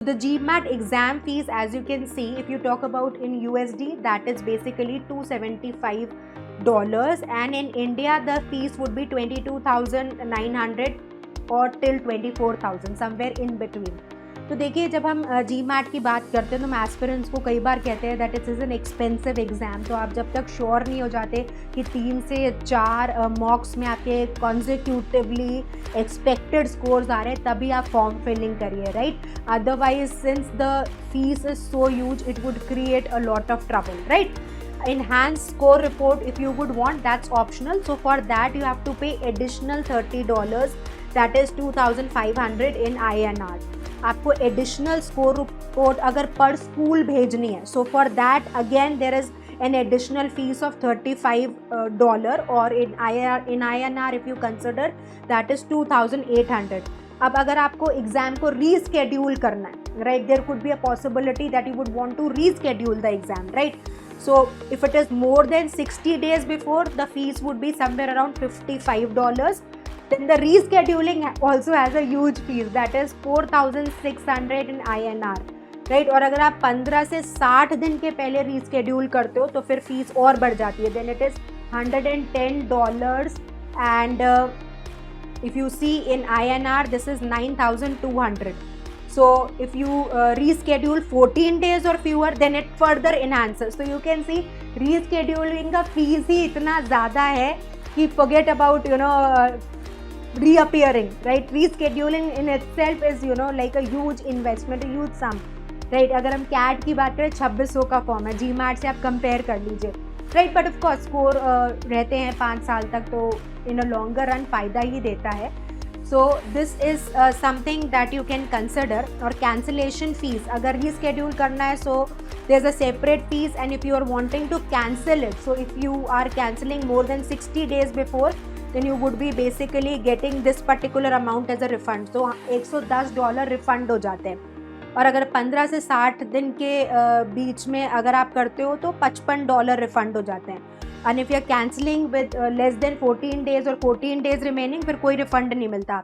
The GMAT exam fees, as you can see, if you talk about in USD, that is basically $275, and in India the fees would be 22,900 or till 24,000, somewhere in between. तो देखिए, जब हम GMAT की बात करते हैं तो हम एस्पिरेंट्स को कई बार कहते हैं that it is an expensive exam. तो आप जब तक श्योर नहीं हो जाते कि 3 से 4 मॉक्स में आपके कॉन्जिक्यूटिवली एक्सपेक्टेड स्कोर्स आ रहे हैं, तभी आप फॉर्म फिलिंग करिए, right. Otherwise since the fees is so huge it would create a lot of trouble, right? Enhanced score report, if you would want, that's optional. So for that you have to pay additional $30, that is 2,500 in INR. आपको additional score report अगर per school भेजनी है, so for that again there is an additional fees of $35, or in INR if you consider, that is 2,800. अब अगर आपको exam को reschedule करना है, right, there could be a possibility that you would want to reschedule the exam, right. So if it is more than 60 days before, the fees would be somewhere around $55. Then the rescheduling also has a huge fees, that is 4,600 in INR, right. और अगर आप 15 से 60 दिन के पहले reschedule करते हो तो फिर फीस और बढ़ जाती है. Then it is $110, and if you see in INR this is 9,200. So if you reschedule 14 days or fewer, then it further enhances. So you can see rescheduling का fees ही इतना ज़्यादा है कि forget about reappearing, right? Rescheduling in itself is like a huge investment, a huge sum, right? अगर हम CAT की बात करें 2600 का फॉर्म है, GMAT से आप कंपेयर कर लीजिए, right. But of course score रहते हैं 5 साल तक, तो इन अ लॉन्गर रन फ़ायदा ही देता है. So this is something that you can consider. और कैंसिलेशन फीस अगर रीस्केड्यूल करना है, so there is a separate fees, and if you are wanting to cancel it, so if you are cancelling more than 60 days before, then you would be basically getting this particular amount as a refund. तो $110 refund हो जाते हैं. और अगर 15 से 60 दिन के बीच में अगर आप करते हो तो $55 रिफंड हो जाते हैं. And if you are cancelling with less than 14 days और 14 days रिमेनिंग, फिर कोई रिफंड नहीं मिलता.